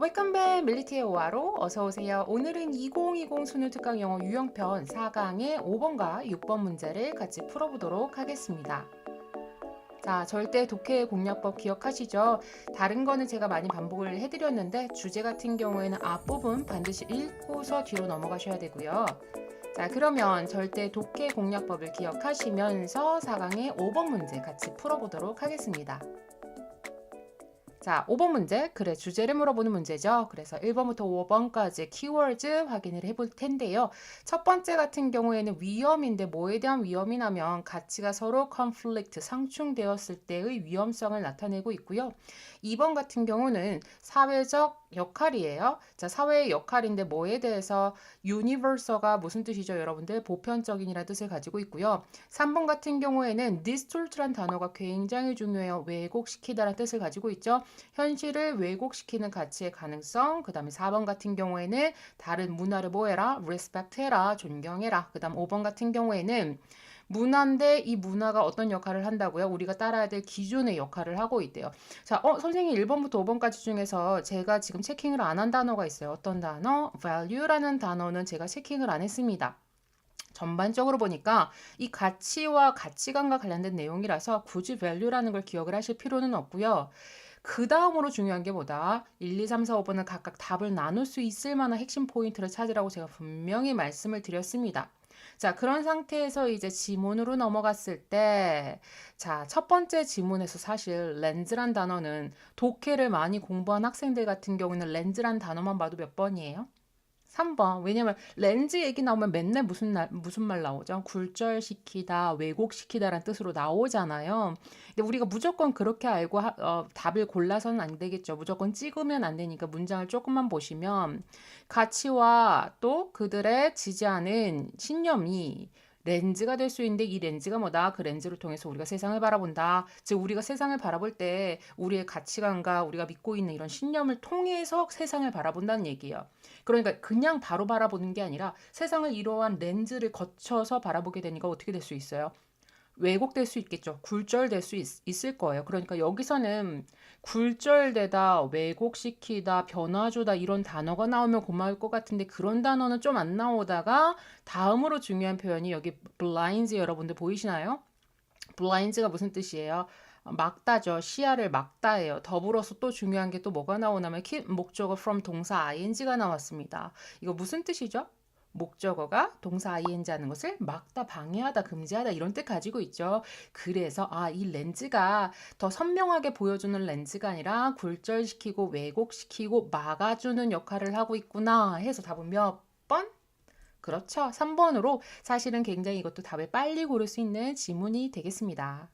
웰컴 백 밀리티의 오하로 어서오세요. 오늘은 2020 수능 특강 영어 유형편 4강의 5번과 6번 문제를 같이 풀어보도록 하겠습니다. 자, 절대 독해 공략법 기억하시죠? 다른 거는 제가 많이 반복을 해드렸는데 주제 같은 경우에는 앞부분 반드시 읽고서 뒤로 넘어가셔야 되고요. 자, 그러면 절대 독해 공략법을 기억하시면서 4강의 5번 문제 같이 풀어보도록 하겠습니다. 자, 5번 문제. 그래, 주제를 물어보는 문제죠. 그래서 1번부터 5번까지 키워드 확인을 해볼 텐데요. 첫 번째 같은 경우에는 위험인데 뭐에 대한 위험이냐면 가치가 서로 conflict, 상충되었을 때의 위험성을 나타내고 있고요. 2번 같은 경우는 사회적 역할이에요. 자, 사회의 역할인데 뭐에 대해서 universal가 무슨 뜻이죠, 여러분들? 보편적인이라는 뜻을 가지고 있고요. 3번 같은 경우에는 distort란 단어가 굉장히 중요해요. 왜곡시키다라는 뜻을 가지고 있죠. 현실을 왜곡시키는 가치의 가능성. 그 다음에 4번 같은 경우에는 다른 문화를 뭐 해라? respect 해라. 존경해라. 그 다음 5번 같은 경우에는 문화인데 이 문화가 어떤 역할을 한다고요? 우리가 따라야 될 기준의 역할을 하고 있대요. 자, 선생님 1번부터 5번까지 중에서 제가 지금 체킹을 안 한 단어가 있어요. 어떤 단어? value라는 단어는 제가 체킹을 안 했습니다. 전반적으로 보니까 이 가치와 가치관과 관련된 내용이라서 굳이 value라는 걸 기억을 하실 필요는 없고요. 그 다음으로 중요한 게 뭐다? 1, 2, 3, 4, 5번은 각각 답을 나눌 수 있을 만한 핵심 포인트를 찾으라고 제가 분명히 말씀을 드렸습니다. 자, 그런 상태에서 이제 지문으로 넘어갔을 때, 자, 첫 번째 지문에서 사실 렌즈란 단어는 독해를 많이 공부한 학생들 같은 경우는 렌즈란 단어만 봐도 몇 번이에요? 3번. 왜냐면 렌즈 얘기 나오면 맨날 무슨 말 나오죠? 굴절시키다, 왜곡시키다라는 뜻으로 나오잖아요. 근데 우리가 무조건 그렇게 알고 답을 골라서는 안 되겠죠. 무조건 찍으면 안 되니까 문장을 조금만 보시면 가치와 또 그들의 지지하는 신념이 렌즈가 될 수 있는데 이 렌즈가 뭐다? 그 렌즈를 통해서 우리가 세상을 바라본다. 즉 우리가 세상을 바라볼 때 우리의 가치관과 우리가 믿고 있는 이런 신념을 통해서 세상을 바라본다는 얘기예요. 그러니까 그냥 바로 바라보는 게 아니라 세상을 이러한 렌즈를 거쳐서 바라보게 되니까 어떻게 될 수 있어요? 왜곡될 수 있겠죠. 굴절될 수 있을 거예요. 그러니까 여기서는 굴절되다, 왜곡시키다, 변화주다 이런 단어가 나오면 고마울 것 같은데 그런 단어는 좀 안 나오다가 다음으로 중요한 표현이 여기 blinds 여러분들 보이시나요? blinds가 무슨 뜻이에요? 막다죠. 시야를 막다예요. 더불어서 또 중요한 게 또 뭐가 나오냐면 목적어 from 동사 ing가 나왔습니다. 이거 무슨 뜻이죠? 목적어가 동사 ing 하는 것을 막다, 방해하다, 금지하다 이런 뜻 가지고 있죠. 그래서 이 렌즈가 더 선명하게 보여주는 렌즈가 아니라 굴절시키고 왜곡시키고 막아주는 역할을 하고 있구나 해서 답은 몇 번? 그렇죠. 3번으로 사실은 굉장히 이것도 답을 빨리 고를 수 있는 지문이 되겠습니다.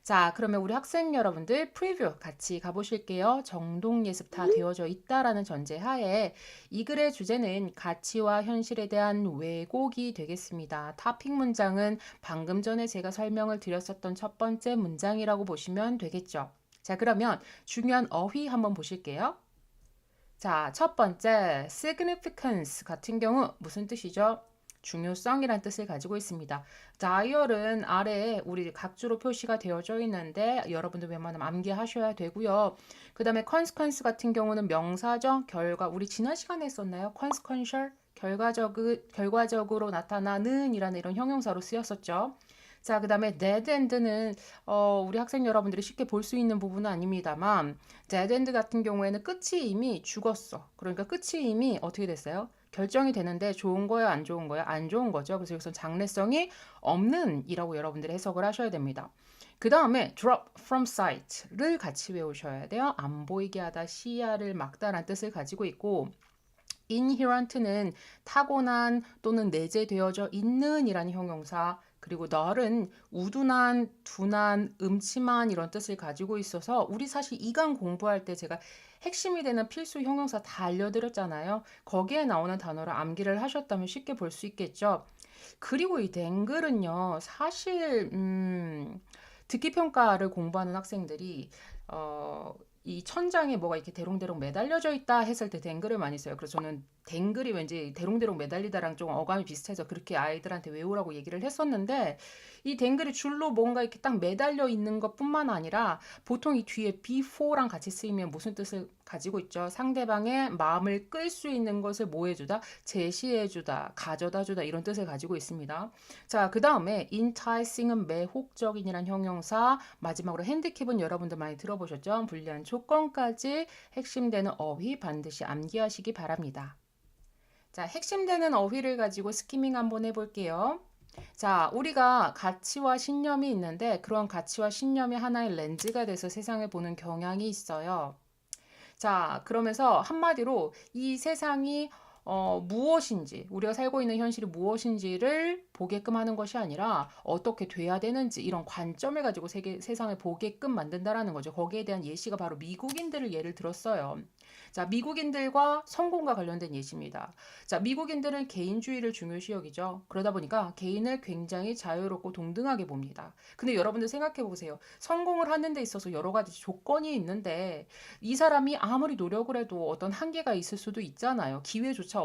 자, 그러면 우리 학생 여러분들 프리뷰 같이 가보실게요. 정동 예습 다 되어져 있다라는 전제 하에 이 글의 주제는 가치와 현실에 대한 왜곡이 되겠습니다. 타픽 문장은 방금 전에 제가 설명을 드렸었던 첫 번째 문장이라고 보시면 되겠죠. 자, 그러면 중요한 어휘 한번 보실게요. 자, 첫 번째 significance 같은 경우 무슨 뜻이죠? 중요성이란 뜻을 가지고 있습니다. 다이얼은 아래에 우리 각주로 표시가 되어져 있는데 여러분들 웬만하면 암기하셔야 되고요. 그 다음에 consequence 같은 경우는 명사죠. 결과. 우리 지난 시간에 했었나요? consequential. 결과적으로 나타나는 이라는 이런 형용사로 쓰였었죠. 자, 그 다음에 dead end는 우리 학생 여러분들이 쉽게 볼 수 있는 부분은 아닙니다만 dead end 같은 경우에는 끝이 이미 죽었어. 그러니까 끝이 이미 어떻게 됐어요? 결정이 되는데 좋은 거예요, 안 좋은 거예요? 안 좋은 거죠. 그래서 여기서 장래성이 없는 이라고 여러분들이 해석을 하셔야 됩니다. 그 다음에 drop from sight를 같이 외우셔야 돼요. 안 보이게 하다, 시야를 막다라는 뜻을 가지고 있고 inherent는 타고난 또는 내재되어져 있는 이라는 형용사 그리고 널은 우둔한, 둔한, 음침한 이런 뜻을 가지고 있어서 우리 사실 이강 공부할 때 제가 핵심이 되는 필수 형용사 다 알려드렸잖아요. 거기에 나오는 단어를 암기를 하셨다면 쉽게 볼 수 있겠죠. 그리고 이 댕글은요, 사실 듣기 평가를 공부하는 학생들이 이 천장에 뭐가 이렇게 대롱대롱 매달려져 있다 했을 때 댕글을 많이 써요. 그래서 저는 댕글이 왠지 대롱대롱 매달리다랑 좀 어감이 비슷해서 그렇게 아이들한테 외우라고 얘기를 했었는데 이 댕글이 줄로 뭔가 이렇게 딱 매달려 있는 것뿐만 아니라 보통 이 뒤에 before랑 같이 쓰이면 무슨 뜻을 가지고 있죠? 상대방의 마음을 끌 수 있는 것을 뭐 해주다? 제시해주다, 가져다주다 이런 뜻을 가지고 있습니다. 자, 그 다음에 enticing은 매혹적인이란 형용사, 마지막으로 핸디캡은 여러분들 많이 들어보셨죠? 불리한 조건까지 핵심되는 어휘 반드시 암기하시기 바랍니다. 자, 핵심되는 어휘를 가지고 스키밍 한번 해볼게요. 자, 우리가 가치와 신념이 있는데 그런 가치와 신념이 하나의 렌즈가 돼서 세상을 보는 경향이 있어요. 자, 그러면서 한마디로 이 세상이 무엇인지, 우리가 살고 있는 현실이 무엇인지를 보게끔 하는 것이 아니라 어떻게 돼야 되는지 이런 관점을 가지고 세상을 보게끔 만든다라는 거죠. 거기에 대한 예시가 바로 미국인들을 예를 들었어요. 자, 미국인들과 성공과 관련된 예시입니다. 자, 미국인들은 개인주의를 중요시 여기죠. 그러다 보니까 개인을 굉장히 자유롭고 동등하게 봅니다. 근데 여러분들 생각해 보세요. 성공을 하는 데 있어서 여러 가지 조건이 있는데 이 사람이 아무리 노력을 해도 어떤 한계가 있을 수도 있잖아요. 기회조차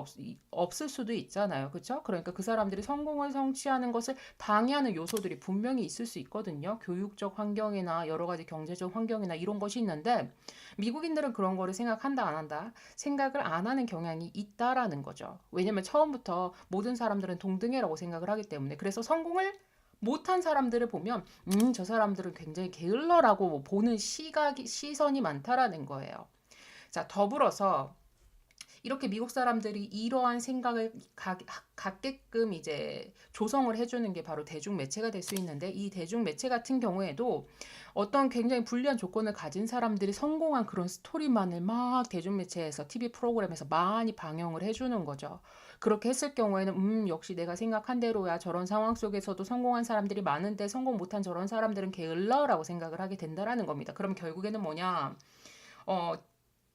없을 수도 있잖아요. 그렇죠? 그러니까 그 사람들이 성공을 성취하는 것을 방해하는 요소들이 분명히 있을 수 있거든요. 교육적 환경이나 여러 가지 경제적 환경이나 이런 것이 있는데 미국인들은 그런 거를 생각한다 안 한다? 생각을 안 하는 경향이 있다라는 거죠. 왜냐면 처음부터 모든 사람들은 동등해라고 생각을 하기 때문에 그래서 성공을 못한 사람들을 보면 저 사람들은 굉장히 게을러라고 보는 시선이 많다라는 거예요. 자, 더불어서 이렇게 미국 사람들이 이러한 생각을 갖게끔 이제 조성을 해주는 게 바로 대중매체가 될 수 있는데 이 대중매체 같은 경우에도 어떤 굉장히 불리한 조건을 가진 사람들이 성공한 그런 스토리만을 막 대중매체에서 TV 프로그램에서 많이 방영을 해주는 거죠. 그렇게 했을 경우에는 역시 내가 생각한 대로야 저런 상황 속에서도 성공한 사람들이 많은데 성공 못한 저런 사람들은 게을러라고 생각을 하게 된다라는 겁니다. 그럼 결국에는 뭐냐? 어,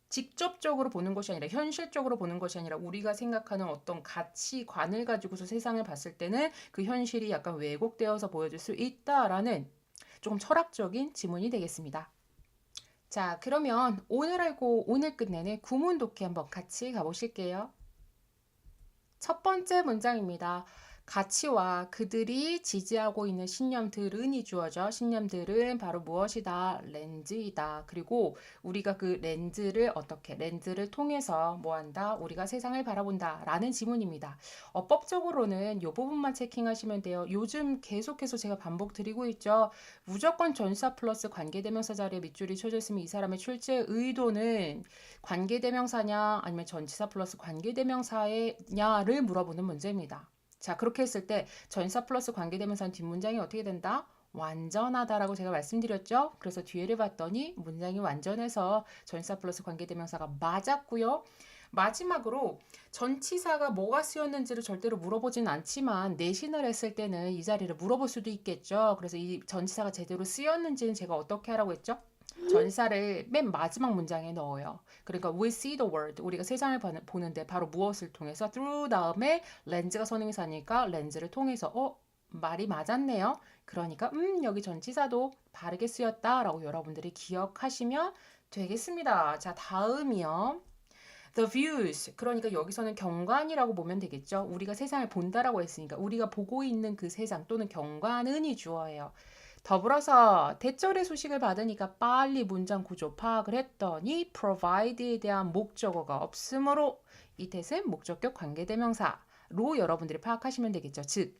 직접적으로 보는 것이 아니라 현실적으로 보는 것이 아니라 우리가 생각하는 어떤 가치관을 가지고서 세상을 봤을 때는 그 현실이 약간 왜곡되어서 보여질 수 있다라는 조금 철학적인 지문이 되겠습니다. 자, 그러면 오늘 알고 오늘 끝내는 구문 독해 한번 같이 가보실게요. 첫 번째 문장입니다. 가치와 그들이 지지하고 있는 신념들은 이 주어져. 신념들은 바로 무엇이다? 렌즈이다. 그리고 우리가 그 렌즈를 통해서 뭐 한다? 우리가 세상을 바라본다. 라는 지문입니다. 어법적으로는 이 부분만 체킹하시면 돼요. 요즘 계속해서 제가 반복 드리고 있죠. 무조건 전사 플러스 관계대명사 자리에 밑줄이 쳐져 있으면 이 사람의 출제 의도는 관계대명사냐 아니면 전치사 플러스 관계대명사냐를 물어보는 문제입니다. 자, 그렇게 했을 때 전사 플러스 관계대명사는 뒷문장이 어떻게 된다? 완전하다라고 제가 말씀드렸죠. 그래서 뒤에를 봤더니 문장이 완전해서 전사 플러스 관계대명사가 맞았고요. 마지막으로 전치사가 뭐가 쓰였는지를 절대로 물어보진 않지만 내신을 했을 때는 이 자리를 물어볼 수도 있겠죠. 그래서 이 전치사가 제대로 쓰였는지는 제가 어떻게 하라고 했죠? 전사를 맨 마지막 문장에 넣어요. 그러니까 we see the world. 우리가 세상을 보는데 바로 무엇을 통해서 through 다음에 렌즈가 선행사니까 렌즈를 통해서 말이 맞았네요. 그러니까 여기 전치사도 바르게 쓰였다라고 여러분들이 기억하시면 되겠습니다. 자, 다음이요. The views. 그러니까 여기서는 경관이라고 보면 되겠죠. 우리가 세상을 본다라고 했으니까 우리가 보고 있는 그 세상 또는 경관은 이 주어예요. 더불어서 대절의 소식을 받으니까 빨리 문장 구조 파악을 했더니 provide에 대한 목적어가 없으므로 이 뜻은 목적격 관계대명사로 여러분들이 파악하시면 되겠죠. 즉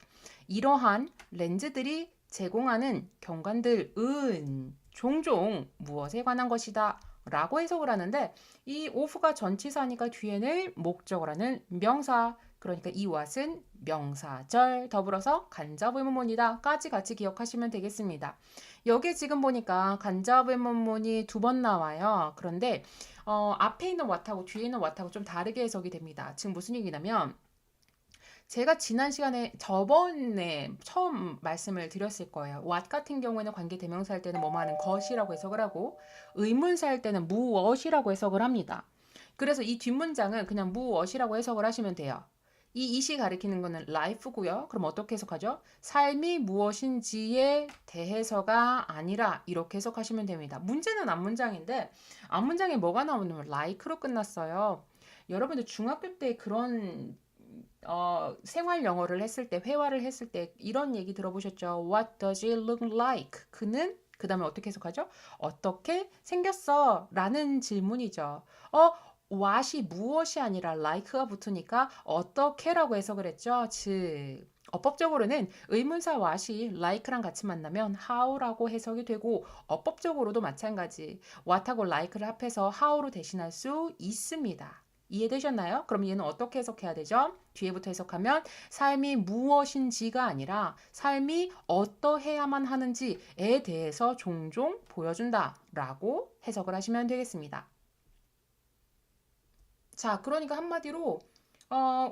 이러한 렌즈들이 제공하는 경관들은 종종 무엇에 관한 것이다 라고 해석을 하는데 이 of가 전치사니까 뒤에는 목적어라는 명사 그러니까 이 what은 명사절 더불어서 간접의문문이다 까지 같이 기억하시면 되겠습니다. 여기 지금 보니까 간접의문문이 두 번 나와요. 그런데 앞에 있는 what하고 뒤에 있는 what하고 좀 다르게 해석이 됩니다. 지금 무슨 얘기냐면 제가 지난 시간에 저번에 처음 말씀을 드렸을 거예요. what 같은 경우에는 관계대명사 할 때는 뭐뭐 하는 것이라고 해석을 하고 의문사 할 때는 무엇이라고 해석을 합니다. 그래서 이 뒷문장은 그냥 무엇이라고 해석을 하시면 돼요. 이 it이 가리키는 거는 life고요. 그럼 어떻게 해석하죠? 삶이 무엇인지에 대해서가 아니라 이렇게 해석하시면 됩니다. 문제는 앞문장인데 앞문장에 뭐가 나오냐면 like로 끝났어요. 여러분들 중학교 때 그런 생활 영어를 했을 때, 회화를 했을 때 이런 얘기 들어보셨죠? What does it look like? 그는 그 다음에 어떻게 해석하죠? 어떻게 생겼어? 라는 질문이죠. what이 무엇이 아니라 like가 붙으니까 어떻게라고 해석을 했죠? 즉 어법적으로는 의문사 what이 like랑 같이 만나면 how라고 해석이 되고 어법적으로도 마찬가지 what하고 like를 합해서 how로 대신할 수 있습니다. 이해되셨나요? 그럼 얘는 어떻게 해석해야 되죠? 뒤에부터 해석하면 삶이 무엇인지가 아니라 삶이 어떠해야만 하는지에 대해서 종종 보여준다 라고 해석을 하시면 되겠습니다. 자, 그러니까 한마디로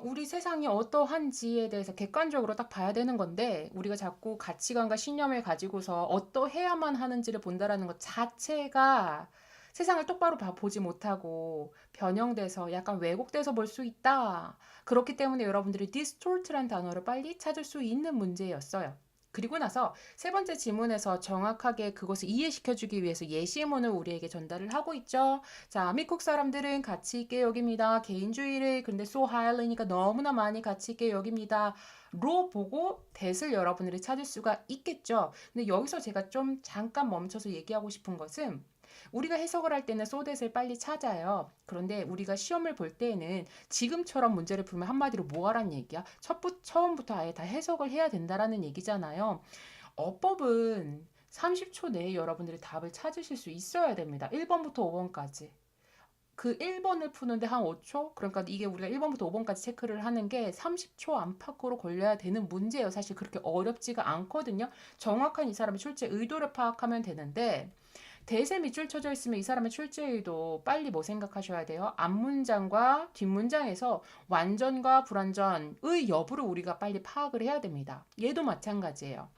우리 세상이 어떠한지에 대해서 객관적으로 딱 봐야 되는 건데 우리가 자꾸 가치관과 신념을 가지고서 어떠해야만 하는지를 본다라는 것 자체가 세상을 똑바로 보지 못하고 변형돼서 약간 왜곡돼서 볼 수 있다. 그렇기 때문에 여러분들이 distort란 단어를 빨리 찾을 수 있는 문제였어요. 그리고 나서 세 번째 지문에서 정확하게 그것을 이해시켜주기 위해서 예시문을 우리에게 전달을 하고 있죠. 자, 미국 사람들은 가치 있게 여깁니다. 개인주의를 근데 so highly니까 너무나 많이 가치 있게 여깁니다. 로 보고 that을 여러분들이 찾을 수가 있겠죠. 근데 여기서 제가 좀 잠깐 멈춰서 얘기하고 싶은 것은 우리가 해석을 할 때는 so that을 빨리 찾아요. 그런데 우리가 시험을 볼 때에는 지금처럼 문제를 풀면 한마디로 뭐 하란 얘기야? 처음부터 아예 다 해석을 해야 된다라는 얘기잖아요. 어법은 30초 내에 여러분들이 답을 찾으실 수 있어야 됩니다. 1번부터 5번까지. 그 1번을 푸는데 한 5초? 그러니까 이게 우리가 1번부터 5번까지 체크를 하는 게 30초 안팎으로 걸려야 되는 문제예요. 사실 그렇게 어렵지가 않거든요. 정확한 이 사람의 출제 의도를 파악하면 되는데 대세 밑줄 쳐져 있으면 이 사람의 출제 의도 빨리 뭐 생각하셔야 돼요? 앞문장과 뒷문장에서 완전과 불완전의 여부를 우리가 빨리 파악을 해야 됩니다. 얘도 마찬가지예요.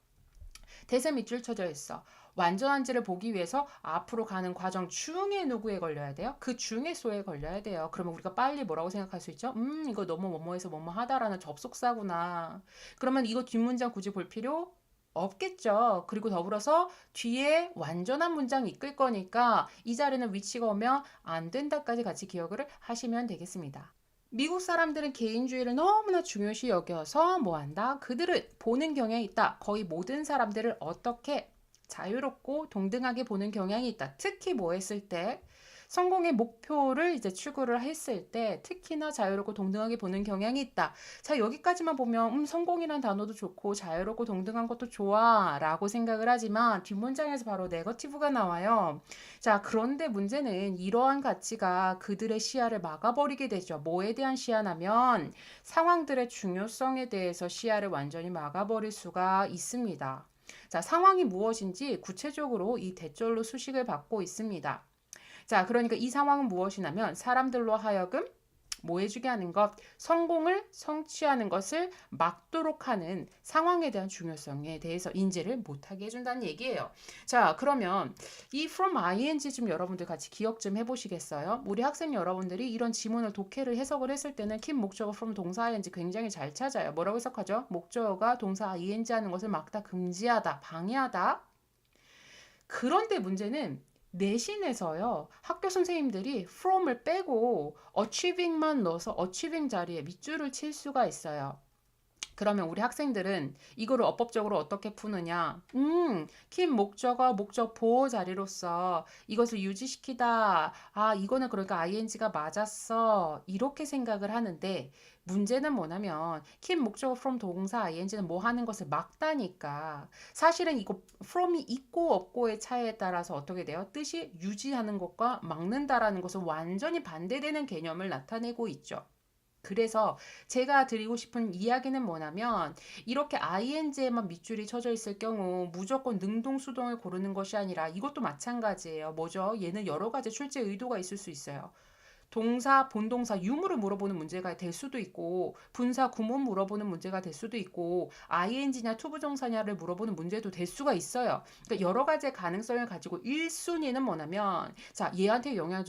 대세 밑줄 쳐져 있어. 완전한지를 보기 위해서 앞으로 가는 과정 중에 누구에 걸려야 돼요? 그 중에 소에 걸려야 돼요. 그러면 우리가 빨리 뭐라고 생각할 수 있죠? 이거 너무 뭐뭐해서 뭐뭐 하다라는 접속사구나. 그러면 이거 뒷문장 굳이 볼 필요 없겠죠. 그리고 더불어서 뒤에 완전한 문장이 이끌 거니까 이 자리는 위치가 오면 안 된다까지 같이 기억을 하시면 되겠습니다. 미국 사람들은 개인주의를 너무나 중요시 여겨서 뭐 한다? 그들은 보는 경향이 있다. 거의 모든 사람들을 어떻게 자유롭고 동등하게 보는 경향이 있다. 특히 뭐 했을 때? 성공의 목표를 이제 추구를 했을 때 특히나 자유롭고 동등하게 보는 경향이 있다. 자, 여기까지만 보면 성공이란 단어도 좋고 자유롭고 동등한 것도 좋아 라고 생각을 하지만 뒷문장에서 바로 네거티브가 나와요. 자, 그런데 문제는 이러한 가치가 그들의 시야를 막아버리게 되죠. 뭐에 대한 시야냐면 상황들의 중요성에 대해서 시야를 완전히 막아버릴 수가 있습니다. 자, 상황이 무엇인지 구체적으로 이 대절로 수식을 받고 있습니다. 자, 그러니까 이 상황은 무엇이냐면 사람들로 하여금 뭐 해주게 하는 것, 성공을 성취하는 것을 막도록 하는 상황에 대한 중요성에 대해서 인지를 못하게 해준다는 얘기예요. 자, 그러면 이 from ing 좀 여러분들 같이 기억 좀 해보시겠어요? 우리 학생 여러분들이 이런 지문을 독해를 해석을 했을 때는 kin 목적어 from 동사 ing 굉장히 잘 찾아요. 뭐라고 해석하죠? 목적어가 동사 ing 하는 것을 막다, 금지하다, 방해하다. 그런데 문제는 내신에서요. 학교 선생님들이 from을 빼고 achieving만 넣어서 achieving 자리에 밑줄을 칠 수가 있어요. 그러면 우리 학생들은 이거를 어법적으로 어떻게 푸느냐? 킨 목적어, 목적 보호 자리로서 이것을 유지시키다. 아, 이거는 그러니까 ing가 맞았어. 이렇게 생각을 하는데 문제는 뭐냐면 킨 목적어 from 동사 ing는 뭐 하는 것을 막다니까. 사실은 이거 from이 있고 없고의 차이에 따라서 어떻게 돼요? 뜻이 유지하는 것과 막는다라는 것은 완전히 반대되는 개념을 나타내고 있죠. 그래서 제가 드리고 싶은 이야기는 뭐냐면 이렇게 ing에만 밑줄이 쳐져 있을 경우 무조건 능동수동을 고르는 것이 아니라 이것도 마찬가지예요. 뭐죠? 얘는 여러 가지 출제 의도가 있을 수 있어요. 동사, 본동사, 유무를 물어보는 문제가 될 수도 있고 분사, 구문 물어보는 문제가 될 수도 있고 ing냐 투부정사냐를 물어보는 문제도 될 수가 있어요. 그러니까 여러 가지의 가능성을 가지고 1순위는 뭐냐면 자, 얘한테 영향을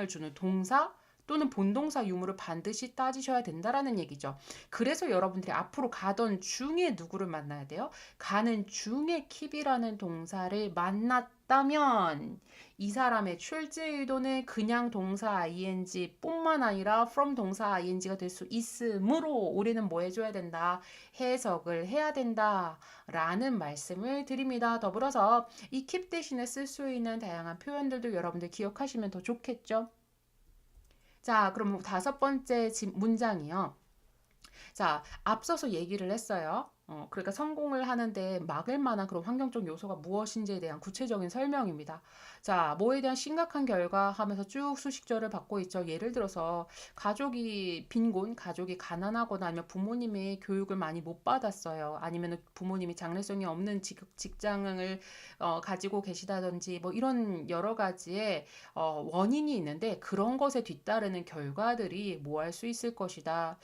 주는 동사, 또는 본동사 유무를 반드시 따지셔야 된다라는 얘기죠. 그래서 여러분들이 앞으로 가던 중에 누구를 만나야 돼요? 가는 중에 keep이라는 동사를 만났다면 이 사람의 출제 의도는 그냥 동사 ing 뿐만 아니라 from 동사 ing가 될 수 있으므로 우리는 뭐 해줘야 된다? 해석을 해야 된다 라는 말씀을 드립니다. 더불어서 이 keep 대신에 쓸 수 있는 다양한 표현들도 여러분들 기억하시면 더 좋겠죠? 자, 그럼 다섯 번째 문장이요. 자, 앞서서 얘기를 했어요. 그러니까 성공을 하는데 막을 만한 그런 환경적 요소가 무엇인지에 대한 구체적인 설명입니다. 자, 뭐에 대한 심각한 결과 하면서 쭉 수식절을 받고 있죠. 예를 들어서 가족이 빈곤, 가족이 가난하거나 아니면 부모님이 교육을 많이 못 받았어요. 아니면 부모님이 장래성이 없는 직장을 가지고 계시다든지 뭐 이런 여러 가지의 원인이 있는데 그런 것에 뒤따르는 결과들이 뭐 할 수 있을 것이다.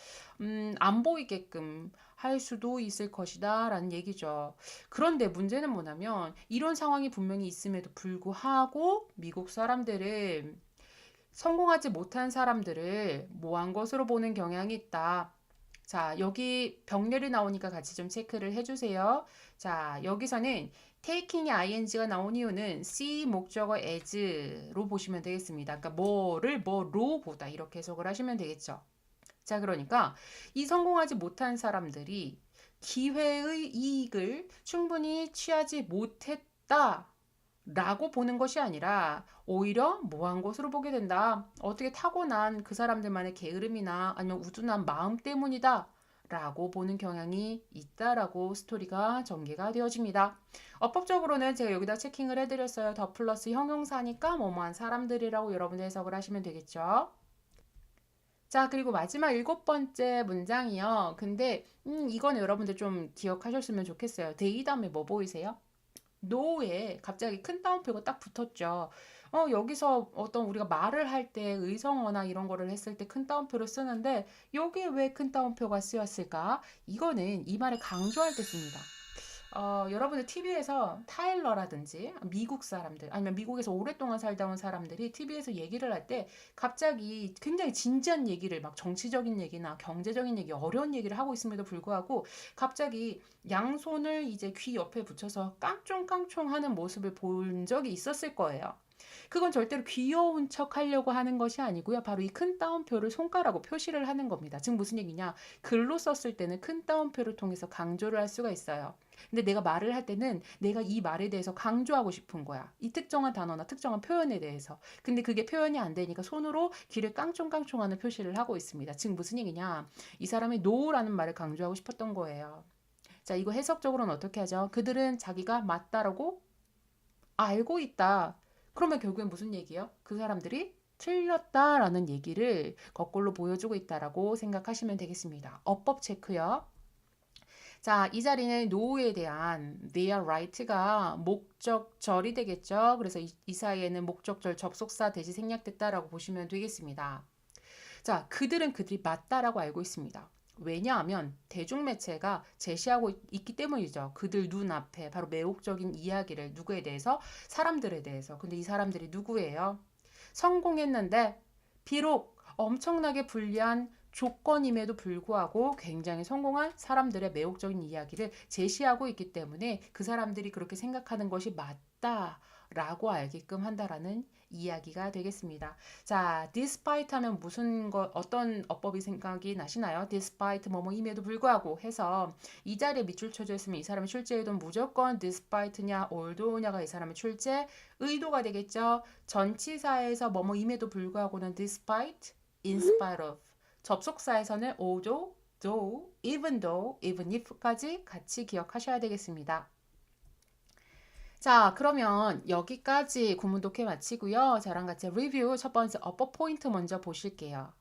안 보이게끔 할 수도 있을 것이다 라는 얘기죠. 그런데 문제는 뭐냐면 이런 상황이 분명히 있음에도 불구하고 미국 사람들은 성공하지 못한 사람들을 뭐한 것으로 보는 경향이 있다. 자, 여기 병렬이 나오니까 같이 좀 체크를 해주세요. 자, 여기서는 taking이 ing가 나온 이유는 see 목적어 as로 보시면 되겠습니다. 그러니까 뭐를 뭐로 보다 이렇게 해석을 하시면 되겠죠. 자, 그러니까 이 성공하지 못한 사람들이 기회의 이익을 충분히 취하지 못했다. 라고 보는 것이 아니라 오히려 뭐한 것으로 보게 된다. 어떻게 타고난 그 사람들만의 게으름이나 아니면 우둔한 마음 때문이다. 라고 보는 경향이 있다라고 스토리가 전개가 되어집니다. 어법적으로는 제가 여기다 체킹을 해드렸어요. 더 플러스 형용사니까 뭐뭐한 사람들이라고 여러분들 해석을 하시면 되겠죠. 자, 그리고 마지막 일곱 번째 문장이요. 근데 이건 여러분들 좀 기억하셨으면 좋겠어요. they 다음에 뭐 보이세요? no에 갑자기 큰 따옴표가 딱 붙었죠. 여기서 어떤 우리가 말을 할 때 의성어나 이런 거를 했을 때 큰 따옴표를 쓰는데 여기에 왜 큰 따옴표가 쓰였을까? 이거는 이 말을 강조할 때 씁니다. 여러분들 TV에서 타일러라든지 미국 사람들 아니면 미국에서 오랫동안 살다 온 사람들이 TV에서 얘기를 할 때 갑자기 굉장히 진지한 얘기를 막 정치적인 얘기나 경제적인 얘기, 어려운 얘기를 하고 있음에도 불구하고 갑자기 양손을 이제 귀 옆에 붙여서 깡총깡총 하는 모습을 본 적이 있었을 거예요. 그건 절대로 귀여운 척 하려고 하는 것이 아니고요. 바로 이 큰 따옴표를 손가락으로 표시를 하는 겁니다. 즉 무슨 얘기냐? 글로 썼을 때는 큰 따옴표를 통해서 강조를 할 수가 있어요. 근데 내가 말을 할 때는 내가 이 말에 대해서 강조하고 싶은 거야. 이 특정한 단어나 특정한 표현에 대해서. 근데 그게 표현이 안 되니까 손으로 귀를 깡총깡총하는 표시를 하고 있습니다. 즉 무슨 얘기냐? 이 사람이 노라는 말을 강조하고 싶었던 거예요. 자, 이거 해석적으로는 어떻게 하죠? 그들은 자기가 맞다라고 알고 있다. 그러면 결국엔 무슨 얘기예요? 그 사람들이 틀렸다라는 얘기를 거꾸로 보여주고 있다라고 생각하시면 되겠습니다. 어법 체크요. 자, 이 자리는 노에 대한 they are right가 목적절이 되겠죠. 그래서 이 사이에는 목적절 접속사 대시 생략됐다라고 보시면 되겠습니다. 자, 그들이 맞다라고 알고 있습니다. 왜냐하면 대중매체가 제시하고 있기 때문이죠. 그들 눈앞에 바로 매혹적인 이야기를 누구에 대해서? 사람들에 대해서. 근데 이 사람들이 누구예요? 성공했는데 비록 엄청나게 불리한 조건임에도 불구하고 굉장히 성공한 사람들의 매혹적인 이야기를 제시하고 있기 때문에 그 사람들이 그렇게 생각하는 것이 맞다라고 알게끔 한다라는 이야기가 되겠습니다. 자, despite 하면 어떤 어법이 생각이 나시나요? despite 뭐뭐임에도 불구하고 해서 이 자리에 밑줄 쳐져 있으면 이 사람의 출제 의도는 무조건 despite냐 although냐가 이 사람의 출제 의도가 되겠죠. 전치사에서 뭐뭐임에도 불구하고는 despite, in spite of. 접속사에서는 although, though, even though, even if까지 같이 기억하셔야 되겠습니다. 자, 그러면 여기까지 구문 독해 마치고요. 저랑 같이 리뷰 첫 번째 어법 포인트 먼저 보실게요.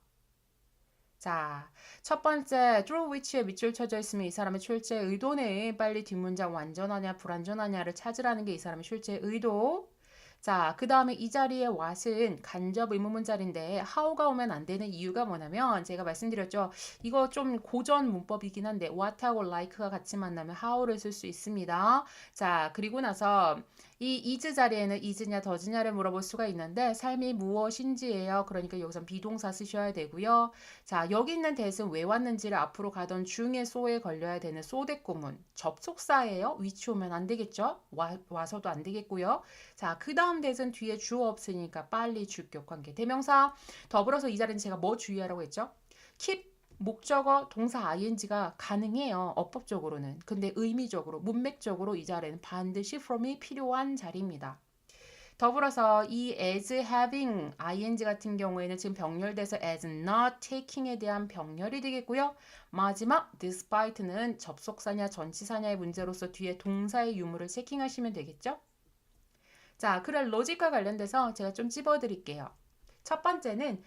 자, 첫 번째 through which에 밑줄 쳐져 있으면 이 사람의 출제 의도는 빨리 뒷문장 완전하냐 불완전하냐를 찾으라는 게 이 사람의 출제 의도. 자, 그 다음에 이 자리에 what은 간접 의문문자리인데 how가 오면 안 되는 이유가 뭐냐면 제가 말씀드렸죠. 이거 좀 고전 문법이긴 한데 what하고 like가 같이 만나면 how를 쓸 수 있습니다. 자, 그리고 나서 이 is 자리에는 is냐 does냐를 물어볼 수가 있는데 삶이 무엇인지예요. 그러니까 여기선 비동사 쓰셔야 되고요. 자, 여기 있는 that은 왜 왔는지를 앞으로 가던 중에 so에 걸려야 되는 so that 구문. 접속사예요. which 오면 안 되겠죠? 와서도 안 되겠고요. 자, 그 다음 that은 뒤에 주어 없으니까 빨리 주격 관계. 대명사 더불어서 이 자리는 제가 뭐 주의하라고 했죠? keep 목적어 동사 ing가 가능해요. 어법적으로는. 근데 의미적으로, 문맥적으로 이 자리는 반드시 from이 필요한 자리입니다. 더불어서 이 as having ing 같은 경우에는 지금 병렬돼서 as not taking에 대한 병렬이 되겠고요. 마지막 despite는 접속사냐 전치사냐의 문제로서 뒤에 동사의 유무를 체킹하시면 되겠죠. 자, 그럴 로직과 관련돼서 제가 좀 찝어드릴게요. 첫 번째는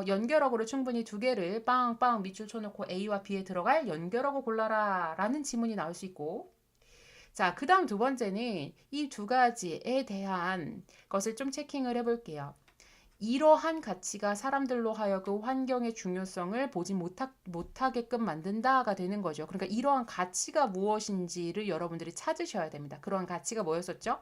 연결어구를 충분히 두 개를 빵빵 밑줄 쳐놓고 A와 B에 들어갈 연결어구 골라라 라는 지문이 나올 수 있고, 자, 그 다음 두 번째는 이 두 가지에 대한 것을 좀 체킹을 해볼게요. 이러한 가치가 사람들로 하여금 환경의 중요성을 보지 못하게끔 만든다가 되는 거죠. 그러니까 이러한 가치가 무엇인지를 여러분들이 찾으셔야 됩니다. 그러한 가치가 뭐였었죠?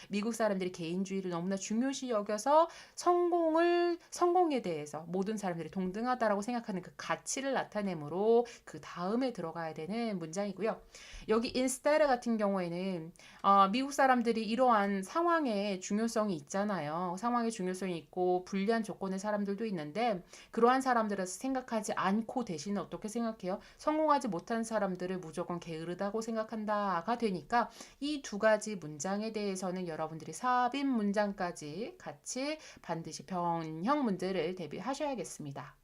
미국 사람들이 개인주의를 너무나 중요시 여겨서 성공에 대해서 모든 사람들이 동등하다라고 생각하는 그 가치를 나타내므로 그 다음에 들어가야 되는 문장이고요. 여기 instead 같은 경우에는 미국 사람들이 이러한 상황의 중요성이 있잖아요. 상황의 중요성이 있고 불리한 조건의 사람들도 있는데 그러한 사람들을 생각하지 않고 대신에 어떻게 생각해요? 성공하지 못한 사람들을 무조건 게으르다고 생각한다가 되니까 이 두 가지 문장에 대해서는 여러분들이 삽입 문장까지 같이 반드시 변형 문제를 대비하셔야겠습니다.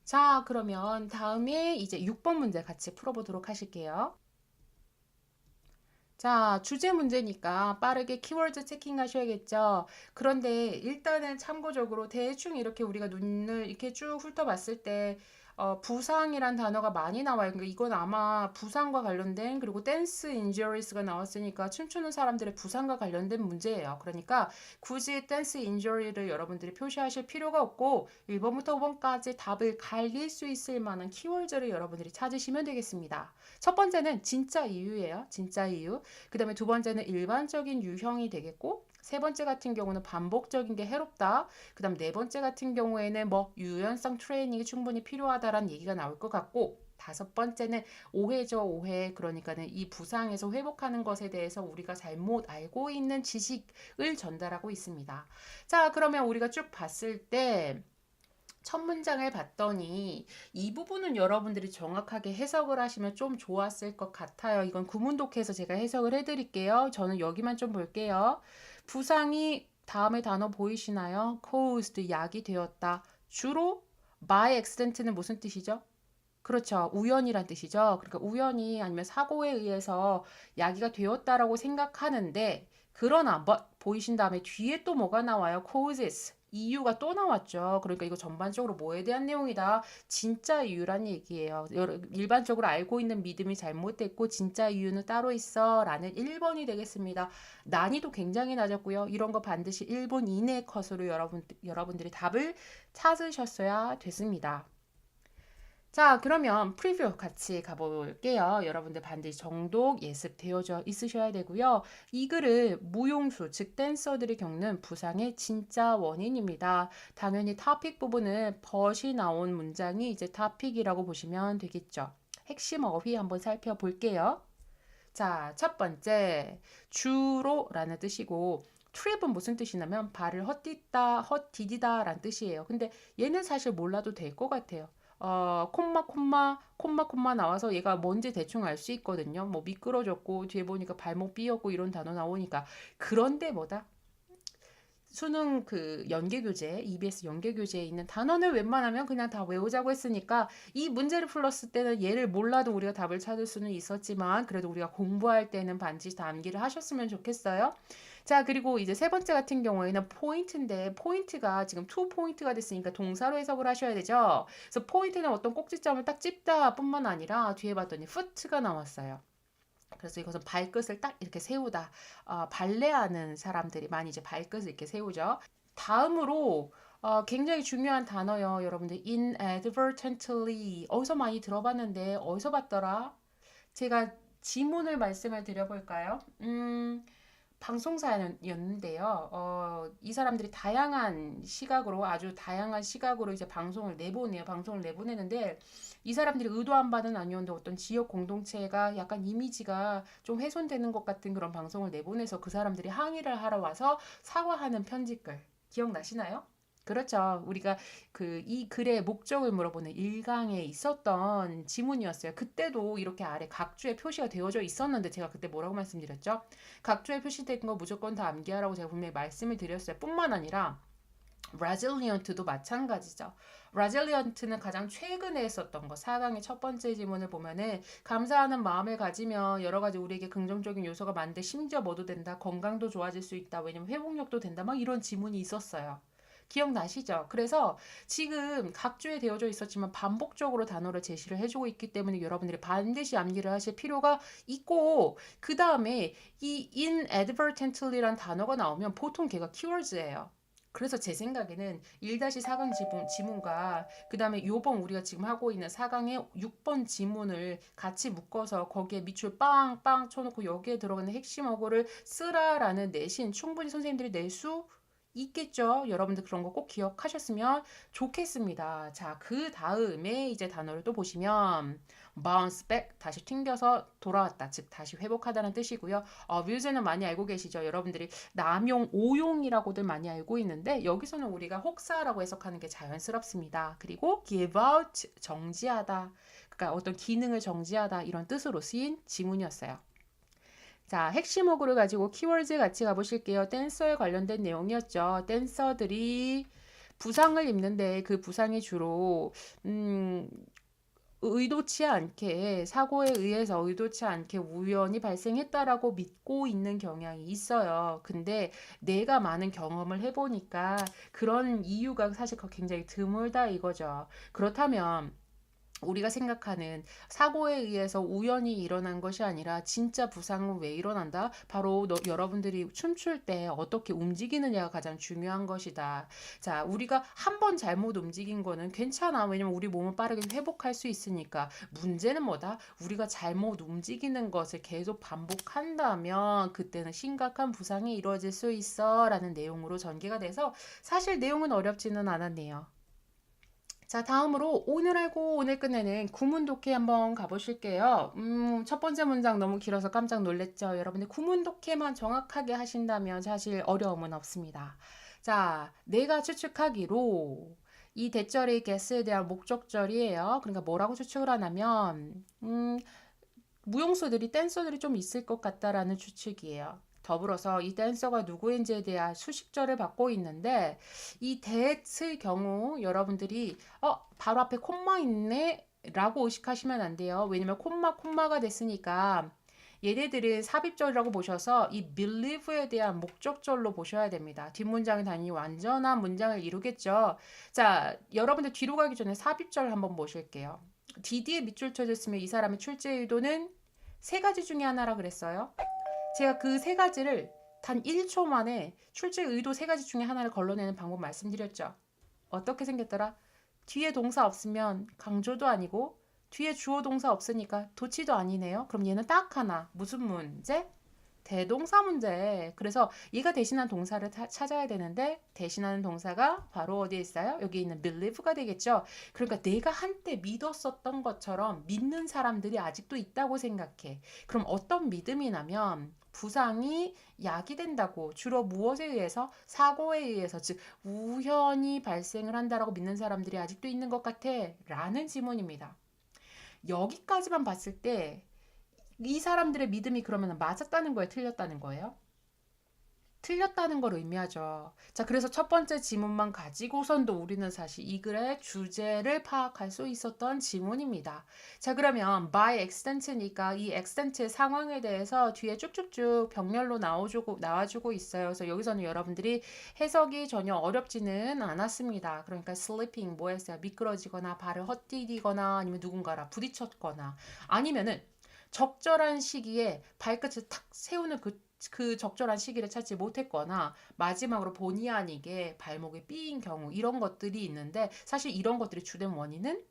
자, 그러면 다음에 이제 6번 문제 같이 풀어보도록 하실게요. 자, 주제 문제니까 빠르게 키워드 체킹하셔야겠죠. 그런데 일단은 참고적으로 대충 이렇게 우리가 눈을 이렇게 쭉 훑어봤을 때 부상이란 단어가 많이 나와요. 그러니까 이건 아마 부상과 관련된 그리고 댄스 인저리스가 나왔으니까 춤추는 사람들의 부상과 관련된 문제예요. 그러니까 굳이 댄스 인저리를 여러분들이 표시하실 필요가 없고 1번부터 5번까지 답을 갈릴 수 있을 만한 키워드를 여러분들이 찾으시면 되겠습니다. 첫 번째는 진짜 이유예요. 진짜 이유. 그 다음에 두 번째는 일반적인 유형이 되겠고 세 번째 같은 경우는 반복적인 게 해롭다. 그 다음 네 번째 같은 경우에는 뭐 유연성 트레이닝이 충분히 필요하다라는 얘기가 나올 것 같고 다섯 번째는 오해죠, 오해. 그러니까는 이 부상에서 회복하는 것에 대해서 우리가 잘못 알고 있는 지식을 전달하고 있습니다. 자, 그러면 우리가 쭉 봤을 때 첫 문장을 봤더니 이 부분은 여러분들이 정확하게 해석을 하시면 좀 좋았을 것 같아요. 이건 구문독해서 제가 해석을 해드릴게요. 저는 여기만 좀 볼게요. 부상이 다음에 단어 보이시나요? caused, 약이 되었다. 주로 by accident는 무슨 뜻이죠? 그렇죠. 우연이란 뜻이죠. 그러니까 우연히 아니면 사고에 의해서 야기가 되었다라고 생각하는데 그러나 뭐, 보이신 다음에 뒤에 또 뭐가 나와요? causes. 이유가 또 나왔죠. 그러니까 이거 전반적으로 뭐에 대한 내용이다? 진짜 이유란 얘기예요. 일반적으로 알고 있는 믿음이 잘못됐고 진짜 이유는 따로 있어 라는 1번이 되겠습니다. 난이도 굉장히 낮았고요. 이런 거 반드시 1번 이내 컷으로 여러분들이 답을 찾으셨어야 됐습니다. 자, 그러면 프리뷰 같이 가볼게요. 여러분들 반드시 정독 예습되어져 있으셔야 되고요. 이 글을 무용수, 즉 댄서들이 겪는 부상의 진짜 원인입니다. 당연히 topic 부분은 but이 나온 문장이 이제 topic이라고 보시면 되겠죠. 핵심 어휘 한번 살펴볼게요. 자, 첫 번째, 주로라는 뜻이고 트립은 무슨 뜻이냐면 발을 헛디디다 라는 뜻이에요. 근데 얘는 사실 몰라도 될 것 같아요. 콤마 나와서 얘가 뭔지 대충 알 수 있거든요. 뭐 미끄러졌고 뒤에 보니까 발목 삐었고 이런 단어 나오니까. 그런데 뭐다? 수능 그 연계교재, EBS 연계교재에 있는 단어는 웬만하면 그냥 다 외우자고 했으니까 이 문제를 풀었을 때는 얘를 몰라도 우리가 답을 찾을 수는 있었지만 그래도 우리가 공부할 때는 반드시 암기를 하셨으면 좋겠어요. 자, 그리고 이제 세 번째 같은 경우에는 포인트인데 포인트가 지금 투 포인트가 됐으니까 동사로 해석을 하셔야 되죠. 그래서 포인트는 어떤 꼭지점을 딱 찝다 뿐만 아니라 뒤에 봤더니 foot가 나왔어요. 그래서 이것은 발끝을 딱 이렇게 세우다. 발레하는 사람들이 많이 이제 발끝을 이렇게 세우죠. 다음으로 굉장히 중요한 단어요. 여러분들 inadvertently 어디서 많이 들어봤는데 어디서 봤더라? 제가 지문을 말씀을 드려볼까요? 방송사였는데요. 이 사람들이 다양한 시각으로, 아주 다양한 시각으로 이제 방송을 내보내요. 방송을 내보내는데, 이 사람들이 의도한 바는 아니었는데 어떤 지역 공동체가 약간 이미지가 좀 훼손되는 것 같은 그런 방송을 내보내서 그 사람들이 항의를 하러 와서 사과하는 편지글. 기억나시나요? 그렇죠. 우리가 이 글의 목적을 물어보는 1강에 있었던 지문이었어요. 그때도 이렇게 아래 각주에 표시가 되어져 있었는데 제가 그때 뭐라고 말씀드렸죠? 각주에 표시된 거 무조건 다 암기하라고 제가 분명히 말씀을 드렸어요. 뿐만 아니라 resilient도 마찬가지죠. resilient는 가장 최근에 했었던 거. 4강의 첫 번째 지문을 보면은 감사하는 마음을 가지면 여러 가지 우리에게 긍정적인 요소가 많은데 심지어 뭐도 된다. 건강도 좋아질 수 있다. 왜냐면 회복력도 된다. 막 이런 지문이 있었어요. 기억나시죠? 그래서 지금 각주에 되어져 있었지만 반복적으로 단어를 제시를 해주고 있기 때문에 여러분들이 반드시 암기를 하실 필요가 있고 그 다음에 이 inadvertently란 단어가 나오면 보통 걔가 keywords예요. 그래서 제 생각에는 1-4강 지문과 그 다음에 요번 우리가 지금 하고 있는 4강의 6번 지문을 같이 묶어서 거기에 밑줄 빵빵 쳐놓고 여기에 들어가는 핵심 어구를 쓰라라는 내신 충분히 선생님들이 낼 수 있겠죠. 여러분들 그런 거 꼭 기억하셨으면 좋겠습니다. 자, 그 다음에 이제 단어를 또 보시면 bounce back, 다시 튕겨서 돌아왔다. 즉 다시 회복하다는 뜻이고요. 뮤즈는 많이 알고 계시죠. 여러분들이 남용, 오용이라고들 많이 알고 있는데 여기서는 우리가 혹사라고 해석하는 게 자연스럽습니다. 그리고 give out, 정지하다. 그러니까 어떤 기능을 정지하다 이런 뜻으로 쓰인 지문이었어요. 자, 핵심 어구를 가지고 키워드 같이 가보실게요. 댄서에 관련된 내용이었죠. 댄서들이 부상을 입는데 그 부상이 주로 의도치 않게 사고에 의해서 의도치 않게 우연히 발생했다라고 믿고 있는 경향이 있어요. 근데 내가 많은 경험을 해보니까 그런 이유가 사실 굉장히 드물다 이거죠. 그렇다면 우리가 생각하는 사고에 의해서 우연히 일어난 것이 아니라 진짜 부상은 왜 일어난다? 바로 여러분들이 춤출 때 어떻게 움직이느냐가 가장 중요한 것이다. 자, 우리가 한 번 잘못 움직인 거는 괜찮아. 왜냐면 우리 몸은 빠르게 회복할 수 있으니까. 문제는 뭐다? 우리가 잘못 움직이는 것을 계속 반복한다면 그때는 심각한 부상이 이루어질 수 있어. 라는 내용으로 전개가 돼서 사실 내용은 어렵지는 않았네요. 자, 다음으로 오늘 알고 오늘 끝내는 구문 독해 한번 가보실게요. 첫 번째 문장 너무 길어서 깜짝 놀랐죠? 여러분들 구문 독해만 정확하게 하신다면 사실 어려움은 없습니다. 자, 내가 추측하기로 이 대절의 guess에 대한 목적절이에요. 그러니까 뭐라고 추측을 하냐면 무용수들이 댄서들이 좀 있을 것 같다라는 추측이에요. 더불어서 이 댄서가 누구인지에 대한 수식절을 받고 있는데 이 that의 경우 여러분들이 바로 앞에 콤마 있네 라고 의식하시면 안 돼요. 왜냐면 콤마가 됐으니까 얘네들은 삽입절이라고 보셔서 이 believe에 대한 목적절로 보셔야 됩니다. 뒷문장이 당연히 완전한 문장을 이루겠죠. 자, 여러분들 뒤로 가기 전에 삽입절 한번 보실게요. DD에 밑줄 쳐졌으면 이 사람의 출제 의도는 세 가지 중에 하나라 그랬어요. 제가 그 세 가지를 단 1초 만에 출제 의도 세 가지 중에 하나를 걸러내는 방법 말씀드렸죠. 어떻게 생겼더라? 뒤에 동사 없으면 강조도 아니고 뒤에 주어 동사 없으니까 도치도 아니네요. 그럼 얘는 딱 하나. 무슨 문제? 대동사 문제. 그래서 얘가 대신한 동사를 찾아야 되는데 대신하는 동사가 바로 어디에 있어요? 여기 있는 believe가 되겠죠. 그러니까 내가 한때 믿었었던 것처럼 믿는 사람들이 아직도 있다고 생각해. 그럼 어떤 믿음이냐면 부상이 야기된다고 주로 무엇에 의해서? 사고에 의해서 즉 우연히 발생을 한다라고 믿는 사람들이 아직도 있는 것 같아 라는 지문입니다. 여기까지만 봤을 때 이 사람들의 믿음이 그러면 맞았다는 거예요? 틀렸다는 거예요? 틀렸다는 걸 의미하죠. 자, 그래서 첫 번째 지문만 가지고선도 우리는 사실 이 글의 주제를 파악할 수 있었던 지문입니다. 자, 그러면 by extent니까 이 extent의 상황에 대해서 뒤에 쭉쭉쭉 병렬로 나와주고 있어요. 그래서 여기서는 여러분들이 해석이 전혀 어렵지는 않았습니다. 그러니까 sleeping 뭐였어요? 미끄러지거나 발을 헛디디거나 아니면 누군가랑 부딪혔거나 아니면은 적절한 시기에 발끝을 탁 세우는 그 적절한 시기를 찾지 못했거나 마지막으로 본의 아니게 발목에 삐인 경우 이런 것들이 있는데 사실 이런 것들이 주된 원인은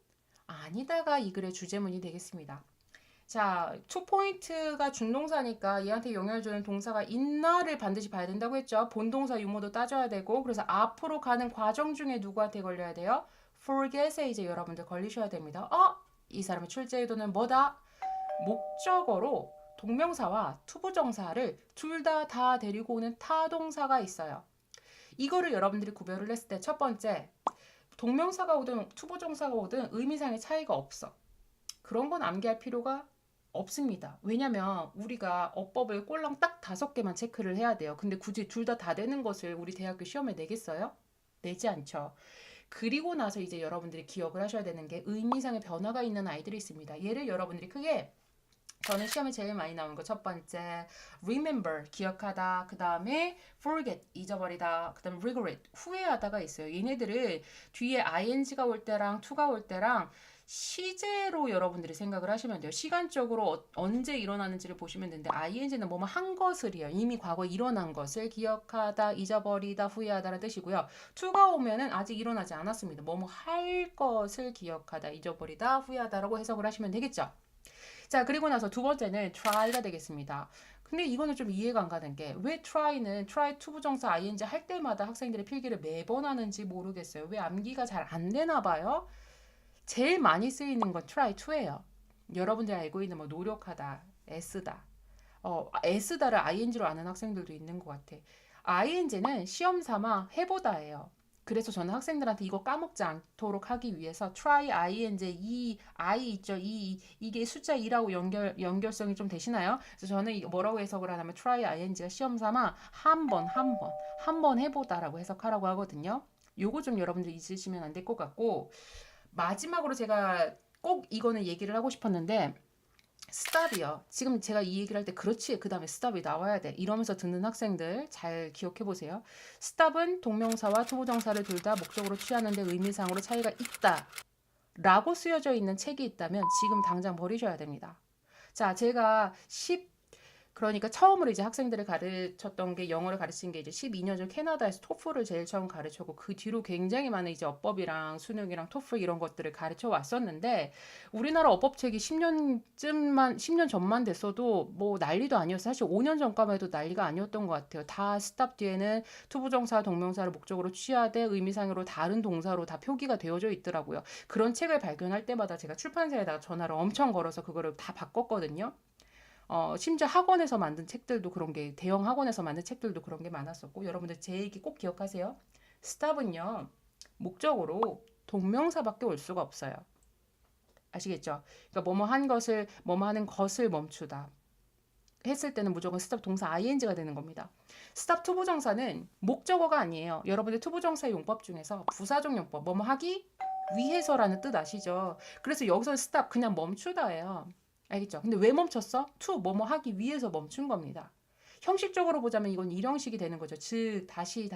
아니다가 이 글의 주제문이 되겠습니다. 자, to point가 준동사니까 얘한테 영향을 주는 동사가 있나를 반드시 봐야 된다고 했죠. 본동사 유무도 따져야 되고 그래서 앞으로 가는 과정 중에 누구한테 걸려야 돼요? forget에 이제 여러분들 걸리셔야 됩니다. 이 사람의 출제 의도는 뭐다? 목적어로 동명사와 투부정사를 둘 다 데리고 오는 타동사가 있어요. 이거를 여러분들이 구별을 했을 때 첫 번째, 동명사가 오든 투부정사가 오든 의미상의 차이가 없어. 그런 건 암기할 필요가 없습니다. 왜냐면 우리가 어법을 꼴랑 딱 5개만 체크를 해야 돼요. 근데 굳이 둘 다 되는 것을 우리 대학교 시험에 내겠어요? 내지 않죠. 그리고 나서 이제 여러분들이 기억을 하셔야 되는 게 의미상의 변화가 있는 아이들이 있습니다. 얘를 여러분들이 크게 저는 시험에 제일 많이 나오는 거 첫 번째 remember 기억하다, 그 다음에 forget 잊어버리다, 그 다음에 regret 후회하다가 있어요. 얘네들을 뒤에 ing가 올 때랑 to가 올 때랑 시제로 여러분들이 생각을 하시면 돼요. 시간적으로 언제 일어나는지를 보시면 되는데 ing는 뭐뭐 한 것을이요. 이미 과거에 일어난 것을 기억하다, 잊어버리다, 후회하다라는 뜻이고요. to가 오면은 아직 일어나지 않았습니다. 뭐뭐 할 것을 기억하다, 잊어버리다, 후회하다라고 해석을 하시면 되겠죠. 자, 그리고 나서 두 번째는 try가 되겠습니다. 근데 이거는 좀 이해가 안 가는 게 왜 try 투부정사 ing 할 때마다 학생들의 필기를 매번 하는지 모르겠어요. 왜 암기가 잘 안 되나 봐요. 제일 많이 쓰이는 건 try to예요. 여러분들이 알고 있는 뭐 노력하다, 애쓰다. 애쓰다를 ing로 아는 학생들도 있는 것 같아. ing는 시험 삼아 해보다예요. 그래서 저는 학생들한테 이거 까먹지 않도록 하기 위해서 try ing 이 I 있죠. 이게 숫자 2라고 연결성이 좀 되시나요? 그래서 저는 뭐라고 해석을 하냐면 try ing가 시험 삼아 한 번 해보다라고 해석하라고 하거든요. 요거 좀 여러분들 잊으시면 안 될 것 같고 마지막으로 제가 꼭 이거는 얘기를 하고 싶었는데 stop이요. 지금 제가 이 얘기를 할 때 그렇지 그 다음에 stop이 나와야 돼 이러면서 듣는 학생들 잘 기억해 보세요. stop은 동명사와 투부정사를 둘 다 목적으로 취하는데 의미상으로 차이가 있다 라고 쓰여져 있는 책이 있다면 지금 당장 버리셔야 됩니다. 자, 제가 그러니까 처음으로 이제 학생들을 가르쳤던 게 영어를 가르친 게 이제 12년 전 캐나다에서 토플을 제일 처음 가르쳤고 그 뒤로 굉장히 많은 이제 어법이랑 수능이랑 토플 이런 것들을 가르쳐 왔었는데 우리나라 어법책이 10년 전만 됐어도 뭐 난리도 아니었어요. 사실 5년 전까만 해도 난리가 아니었던 것 같아요. 다 스탑 뒤에는 투부정사, 동명사를 목적으로 취하되 의미상으로 다른 동사로 다 표기가 되어져 있더라고요. 그런 책을 발견할 때마다 제가 출판사에다가 전화를 엄청 걸어서 그거를 다 바꿨거든요. 심지어 학원에서 만든 책들도 그런 게 대형 학원에서 만든 책들도 그런 게 많았었고 여러분들 제 얘기 꼭 기억하세요. 스탑은요 목적으로 동명사밖에 올 수가 없어요. 아시겠죠? 그러니까 뭐뭐 하는 것을 멈추다 했을 때는 무조건 스탑 동사 ing가 되는 겁니다. 스탑 투부정사는 목적어가 아니에요. 여러분들 투부정사 용법 중에서 부사적 용법 뭐뭐 하기 위해서라는 뜻 아시죠? 그래서 여기서 스탑 그냥 멈추다예요. 알겠죠? 근데 왜 멈췄어? to 뭐뭐 하기 위해서 멈춘 겁니다. 형식적으로 보자면 이건 일형식이 되는 거죠. 즉 다시.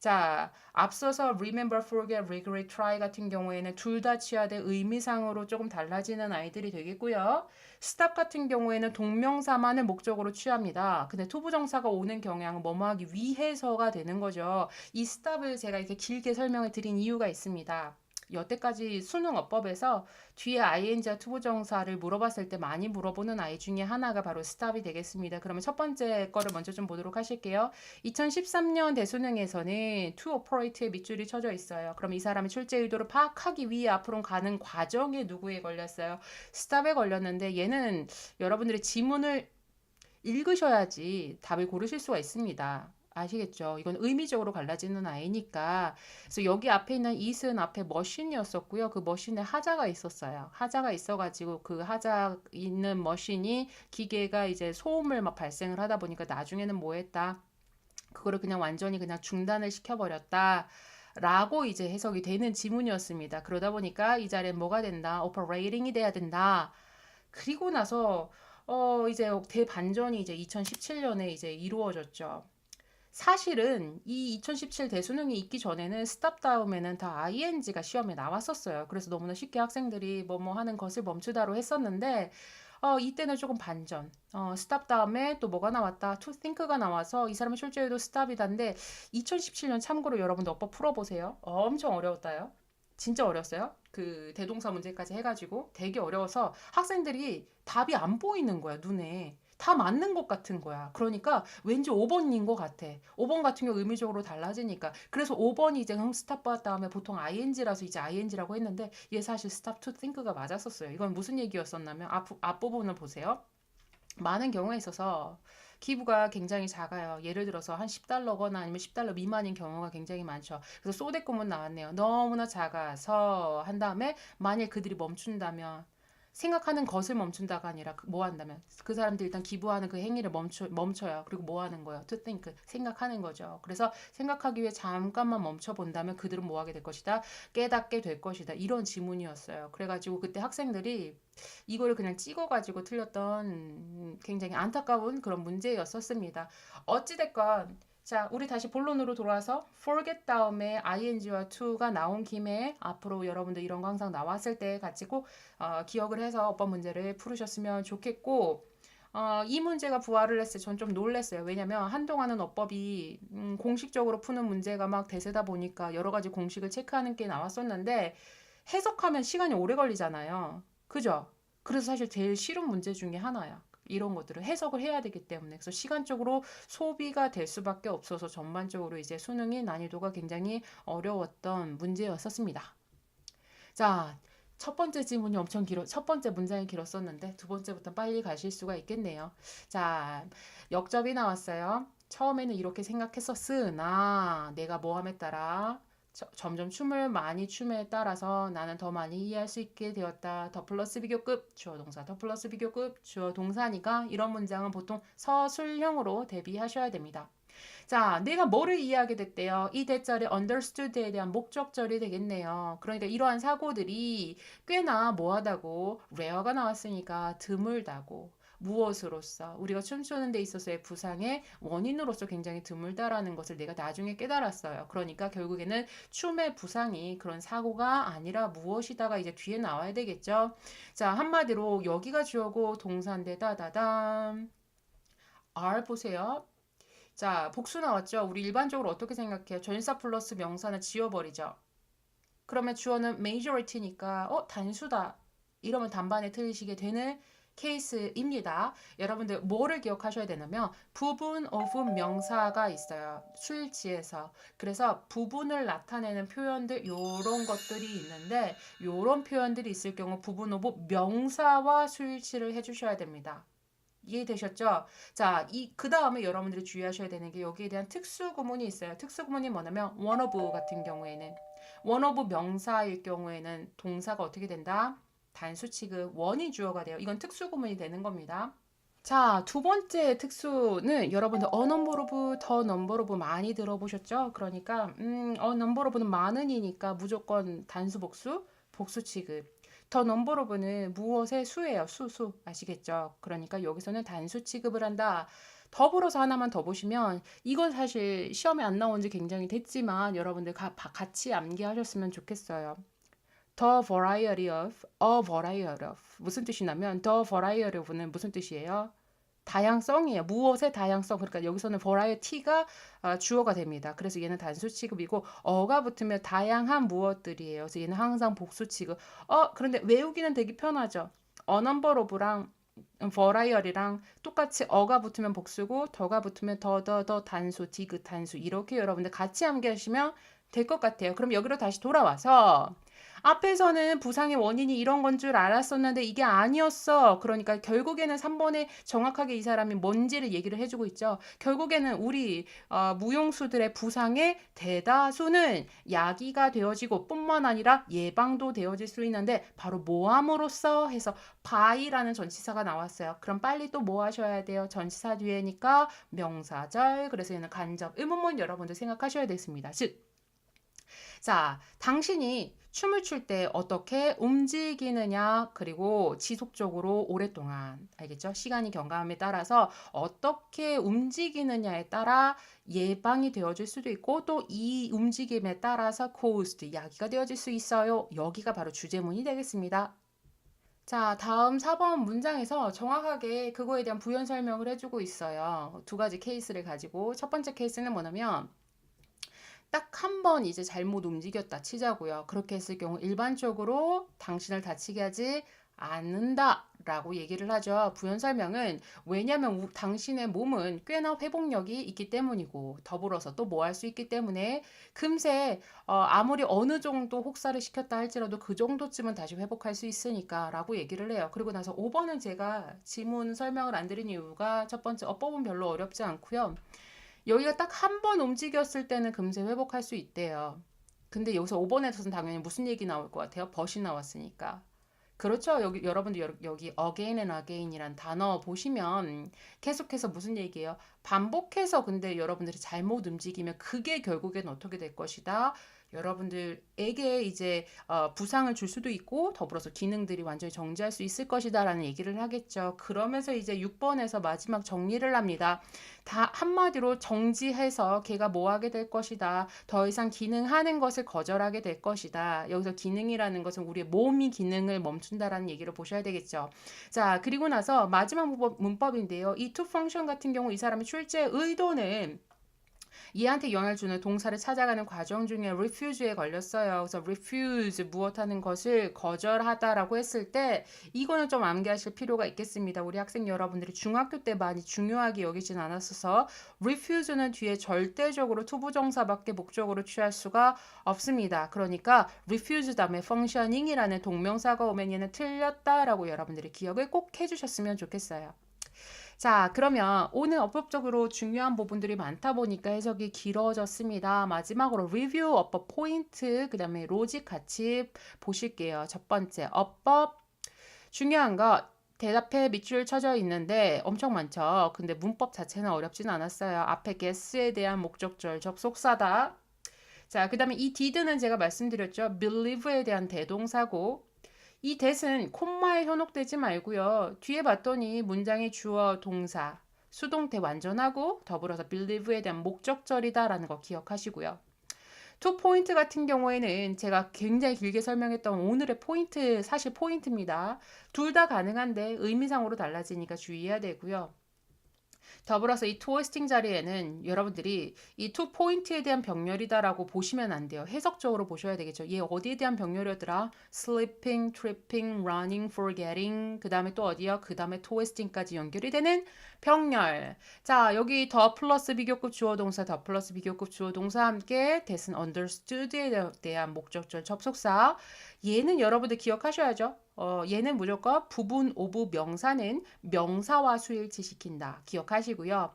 자, 앞서서 remember, forget, regret, try 같은 경우에는 둘 다 취하되 의미상으로 조금 달라지는 아이들이 되겠고요. stop 같은 경우에는 동명사만을 목적으로 취합니다. 근데 투부정사가 오는 경향은 뭐뭐 하기 위해서가 되는 거죠. 이 stop을 제가 이렇게 길게 설명을 드린 이유가 있습니다. 여태까지 수능 어법에서 뒤에 ing와 투부정사를 물어봤을 때 많이 물어보는 아이 중에 하나가 바로 stop이 되겠습니다. 그러면 첫 번째 거를 먼저 좀 보도록 하실게요. 2013년 대수능에서는 to operate에 밑줄이 쳐져 있어요. 그럼 이 사람의 출제 의도를 파악하기 위해 앞으로 가는 과정에 누구에 걸렸어요? stop에 걸렸는데 얘는 여러분들의 지문을 읽으셔야지 답을 고르실 수가 있습니다. 아시겠죠? 이건 의미적으로 갈라지는 아이니까. 그래서 여기 앞에 있는 it은 앞에 머신이었었고요. 그 머신에 하자가 있었어요. 하자가 있어가지고 그 하자 있는 머신이 기계가 이제 소음을 막 발생을 하다 보니까 나중에는 뭐 했다? 그거를 그냥 완전히 그냥 중단을 시켜버렸다. 라고 이제 해석이 되는 지문이었습니다. 그러다 보니까 이 자리에 뭐가 된다? operating이 돼야 된다. 그리고 나서 이제 대반전이 이제 2017년에 이제 이루어졌죠. 사실은 이 2017 대수능이 있기 전에는 스탑 다음에는 다 ing가 시험에 나왔었어요. 그래서 너무나 쉽게 학생들이 뭐뭐 하는 것을 멈추다로 했었는데 이때는 조금 반전. 스탑 다음에 또 뭐가 나왔다? to think가 나와서 이 사람의 출제율도 스탑이다인데 2017년 참고로 여러분들 어법 풀어보세요. 엄청 어려웠다요. 진짜 어려웠어요. 그 대동사 문제까지 해가지고 되게 어려워서 학생들이 답이 안 보이는 거야, 눈에. 다 맞는 것 같은 거야. 그러니까 왠지 5번인 것 같아. 5번 같은 경우 의미적으로 달라지니까. 그래서 5번이 이제 스탑 받 다음에 보통 ing라서 이제 ing라고 했는데 얘 사실 stop to think가 맞았었어요. 이건 무슨 얘기였었냐면 앞부분을 보세요. 많은 경우에 있어서 기부가 굉장히 작아요. 예를 들어서 한 10달러거나 아니면 10달러 미만인 경우가 굉장히 많죠. 그래서 소대꾸문 나왔네요. 너무나 작아서 한 다음에 만약 그들이 멈춘다면 생각하는 것을 멈춘다가 아니라 뭐 한다면 그 사람들이 일단 기부하는 그 행위를 멈춰요. 그리고 뭐 하는 거예요? To think, 생각하는 거죠. 그래서 생각하기 위해 잠깐만 멈춰 본다면 그들은 뭐 하게 될 것이다? 깨닫게 될 것이다. 이런 지문이었어요. 그래가지고 그때 학생들이 이걸 그냥 찍어가지고 틀렸던 굉장히 안타까운 그런 문제였었습니다. 어찌됐건 자, 우리 다시 본론으로 돌아와서 forget 다음에 ing와 to가 나온 김에 앞으로 여러분들 이런 거 항상 나왔을 때 같이 꼭 기억을 해서 어법 문제를 풀으셨으면 좋겠고 이 문제가 부활을 했을 때 전 좀 놀랐어요. 왜냐면 한동안은 어법이 공식적으로 푸는 문제가 막 대세다 보니까 여러 가지 공식을 체크하는 게 나왔었는데 해석하면 시간이 오래 걸리잖아요. 그죠? 그래서 사실 제일 쉬운 문제 중에 하나야. 이런 것들을 해석을 해야 되기 때문에 그래서 시간적으로 소비가 될 수밖에 없어서 전반적으로 이제 수능의 난이도가 굉장히 어려웠던 문제였었습니다. 자, 첫 번째 질문이 엄청 첫 번째 문장이 길었었는데 두 번째부터 빨리 가실 수가 있겠네요. 자, 역접이 나왔어요. 처음에는 이렇게 생각했었으나 내가 뭐함에 따라 점점 춤을 많이 춤에 따라서 나는 더 많이 이해할 수 있게 되었다. 더 플러스 비교급 주어 동사 더 플러스 비교급 주어 동사니까 이런 문장은 보통 서술형으로 대비하셔야 됩니다. 자, 내가 뭐를 이해하게 됐대요? 이 대절의 understood에 대한 목적절이 되겠네요. 그러니까 이러한 사고들이 꽤나 뭐하다고 rare가 나왔으니까 드물다고 무엇으로서 우리가 춤추는 데 있어서의 부상의 원인으로서 굉장히 드물다라는 것을 내가 나중에 깨달았어요. 그러니까 결국에는 춤의 부상이 그런 사고가 아니라 무엇이다가 이제 뒤에 나와야 되겠죠. 자, 한마디로 여기가 주어고 동사인데 다다담 R 보세요. 자, 복수 나왔죠? 우리 일반적으로 어떻게 생각해요? 전사 플러스 명사는 지워버리죠. 그러면 주어는 majority니까 단수다. 이러면 단반에 틀리시게 되는 케이스입니다. 여러분들 뭐를 기억하셔야 되냐면 부분 of 명사가 있어요. 수일치에서. 그래서 부분을 나타내는 표현들 요런 것들이 있는데 요런 표현들이 있을 경우 부분 of 명사와 수일치를 해주셔야 됩니다. 이해되셨죠? 자, 그 다음에 여러분들이 주의하셔야 되는 게 여기에 대한 특수 구문이 있어요. 특수 구문이 뭐냐면 one of 같은 경우에는 one of 명사일 경우에는 동사가 어떻게 된다? 단수 취급 원이 주어가 돼요. 이건 특수 구문이 되는 겁니다. 자, 두 번째 특수는 여러분들 a number of, the number of 많이 들어보셨죠? 그러니까 a number of는 많은이니까 무조건 단수 복수, 복수 취급. 더 넘버로브는 무엇의 수예요. 수. 아시겠죠? 그러니까 여기서는 단수 취급을 한다. 더불어서 하나만 더 보시면 이건 사실 시험에 안 나온 지 굉장히 됐지만 여러분들 같이 암기하셨으면 좋겠어요. The variety of, a variety of 무슨 뜻이냐면 the variety of는 무슨 뜻이에요? 다양성이에요. 무엇의 다양성. 그러니까 여기서는 variety가 주어가 됩니다. 그래서 얘는 단수 취급이고 어가 붙으면 다양한 무엇들이에요. 그래서 얘는 항상 복수 취급. 그런데 외우기는 되게 편하죠. a number of랑 variety랑 똑같이 어가 붙으면 복수고 더가 붙으면 더 단수, 디귿 단수 이렇게 여러분들 같이 암기하시면 될 것 같아요. 그럼 여기로 다시 돌아와서 앞에서는 부상의 원인이 이런 건 줄 알았었는데 이게 아니었어. 그러니까 결국에는 3번에 정확하게 이 사람이 뭔지를 얘기를 해주고 있죠. 결국에는 우리 무용수들의 부상의 대다수는 야기가 되어지고 뿐만 아니라 예방도 되어질 수 있는데 바로 뭐함으로써 해서 by라는 전치사가 나왔어요. 그럼 빨리 또 뭐 하셔야 돼요? 전치사 뒤에니까 명사절. 그래서 얘는 간접 의문문 여러분들 생각하셔야 되겠습니다. 즉 자, 당신이 춤을 출 때 어떻게 움직이느냐, 그리고 지속적으로 오랫동안, 알겠죠? 시간이 경과함에 따라서 어떻게 움직이느냐에 따라 예방이 되어질 수도 있고, 또 이 움직임에 따라서 caused, 야기가 되어질 수 있어요. 여기가 바로 주제문이 되겠습니다. 자, 다음 4번 문장에서 정확하게 그거에 대한 부연 설명을 해주고 있어요. 두 가지 케이스를 가지고. 첫 번째 케이스는 뭐냐면, 딱 한 번 이제 잘못 움직였다 치자고요. 그렇게 했을 경우 일반적으로 당신을 다치게 하지 않는다라고 얘기를 하죠. 부연 설명은 왜냐하면 당신의 몸은 꽤나 회복력이 있기 때문이고 더불어서 또 뭐 할 수 있기 때문에 금세 아무리 어느 정도 혹사를 시켰다 할지라도 그 정도쯤은 다시 회복할 수 있으니까 라고 얘기를 해요. 그리고 나서 5번은 제가 지문 설명을 안 드린 이유가 첫 번째 어법은 별로 어렵지 않고요. 여기가 딱 한 번 움직였을 때는 금세 회복할 수 있대요. 근데 여기서 5번에서는 당연히 무슨 얘기 나올 것 같아요? 벗이 나왔으니까. 그렇죠. 여기 여러분들 여기 again and again이란 단어 보시면 계속해서 무슨 얘기예요? 반복해서 근데 여러분들이 잘못 움직이면 그게 결국엔 어떻게 될 것이다. 여러분들에게 이제 부상을 줄 수도 있고 더불어서 기능들이 완전히 정지할 수 있을 것이다라는 얘기를 하겠죠. 그러면서 이제 6번에서 마지막 정리를 합니다. 다 한마디로 정지해서 걔가 뭐 하게 될 것이다. 더 이상 기능하는 것을 거절하게 될 것이다. 여기서 기능이라는 것은 우리의 몸이 기능을 멈춘다라는 얘기를 보셔야 되겠죠. 자, 그리고 나서 마지막 문법인데요. 이 to function 같은 경우 이 사람의 출제 의도는 얘한테 영향을 주는 동사를 찾아가는 과정 중에 refuse에 걸렸어요. 그래서 refuse 무엇하는 것을 거절하다라고 했을 때 이거는 좀 암기하실 필요가 있겠습니다. 우리 학생 여러분들이 중학교 때 많이 중요하게 여기진 않았어서 refuse는 뒤에 절대적으로 투부정사밖에 목적으로 취할 수가 없습니다. 그러니까 refuse 다음에 functioning이라는 동명사가 오면 얘는 틀렸다라고 여러분들이 기억을 꼭 해주셨으면 좋겠어요. 자, 그러면 오늘 어법적으로 중요한 부분들이 많다 보니까 해석이 길어졌습니다. 마지막으로 review 어법 포인트, 그 다음에 로직 같이 보실게요. 첫 번째, 어법 중요한 거 대답해 밑줄 쳐져 있는데 엄청 많죠. 근데 문법 자체는 어렵진 않았어요. 앞에 guess에 대한 목적절 접속사다. 자, 그 다음에 이 did는 제가 말씀드렸죠. believe에 대한 대동사고 이 that은 콤마에 현혹되지 말고요. 뒤에 봤더니 문장의 주어, 동사, 수동태 완전하고 더불어서 believe에 대한 목적절이다라는 거 기억하시고요. to 포인트 같은 경우에는 제가 굉장히 길게 설명했던 오늘의 포인트, 사실 포인트입니다. 둘 다 가능한데 의미상으로 달라지니까 주의해야 되고요. 더불어서 이 트위스팅 자리에는 여러분들이 이 투 포인트에 대한 병렬이다라고 보시면 안 돼요. 해석적으로 보셔야 되겠죠. 얘 어디에 대한 병렬이었더라? sleeping, tripping, running, forgetting. 그 다음에 또 어디요? 그 다음에 트위스팅까지 연결이 되는 병렬. 자, 여기 더 플러스 비교급 주어 동사, 더 플러스 비교급 주어 동사 함께 that은 understood에 대한 목적절 접속사. 얘는 여러분들 기억하셔야죠. 얘는 무조건 부분 오브 명사는 명사와 수일치시킨다. 기억하시고요.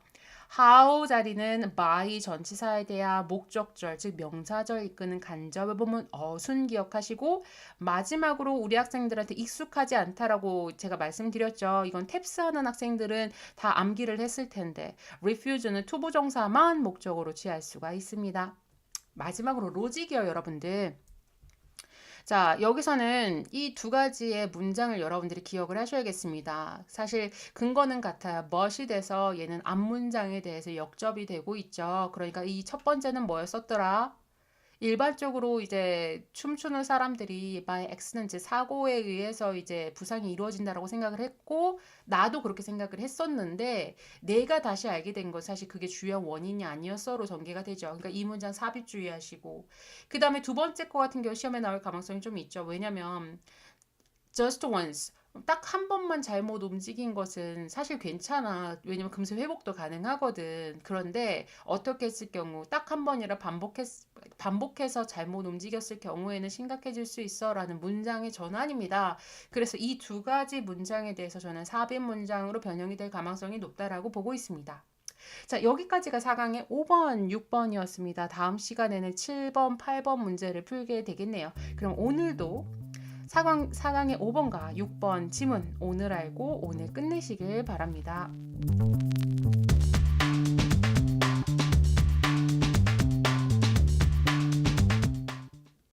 how 자리는 by 전치사에 대한 목적절, 즉 명사절 이끄는 간접을 보면 어순 기억하시고 마지막으로 우리 학생들한테 익숙하지 않다라고 제가 말씀드렸죠. 이건 탭스 하는 학생들은 다 암기를 했을 텐데 refuse는 투부정사만 목적으로 취할 수가 있습니다. 마지막으로 로직이요, 여러분들. 자, 여기서는 이 두 가지의 문장을 여러분들이 기억을 하셔야겠습니다. 사실 근거는 같아요. 멋이 돼서 얘는 앞문장에 대해서 역접이 되고 있죠. 그러니까 이 첫 번째는 뭐였었더라? 일반적으로 이제 춤추는 사람들이 by accident 사고에 의해서 이제 부상이 이루어진다라고 생각을 했고 나도 그렇게 생각을 했었는데 내가 다시 알게 된 건 사실 그게 주요 원인이 아니었어로 전개가 되죠. 그러니까 이 문장 삽입 주의하시고 그 다음에 두 번째 거 같은 경우 시험에 나올 가능성이 좀 있죠. 왜냐면 just once 딱 한 번만 잘못 움직인 것은 사실 괜찮아. 왜냐면 금세 회복도 가능하거든. 그런데 어떻게 했을 경우 딱 한 번이라 반복해서 잘못 움직였을 경우에는 심각해질 수 있어 라는 문장의 전환입니다. 그래서 이 두 가지 문장에 대해서 저는 삽입 문장으로 변형이 될 가능성이 높다라고 보고 있습니다. 자, 여기까지가 4강의 5번, 6번이었습니다. 다음 시간에는 7번, 8번 문제를 풀게 되겠네요. 그럼 오늘도 4강의 5번과 6번 지문 오늘 알고 오늘 끝내시길 바랍니다.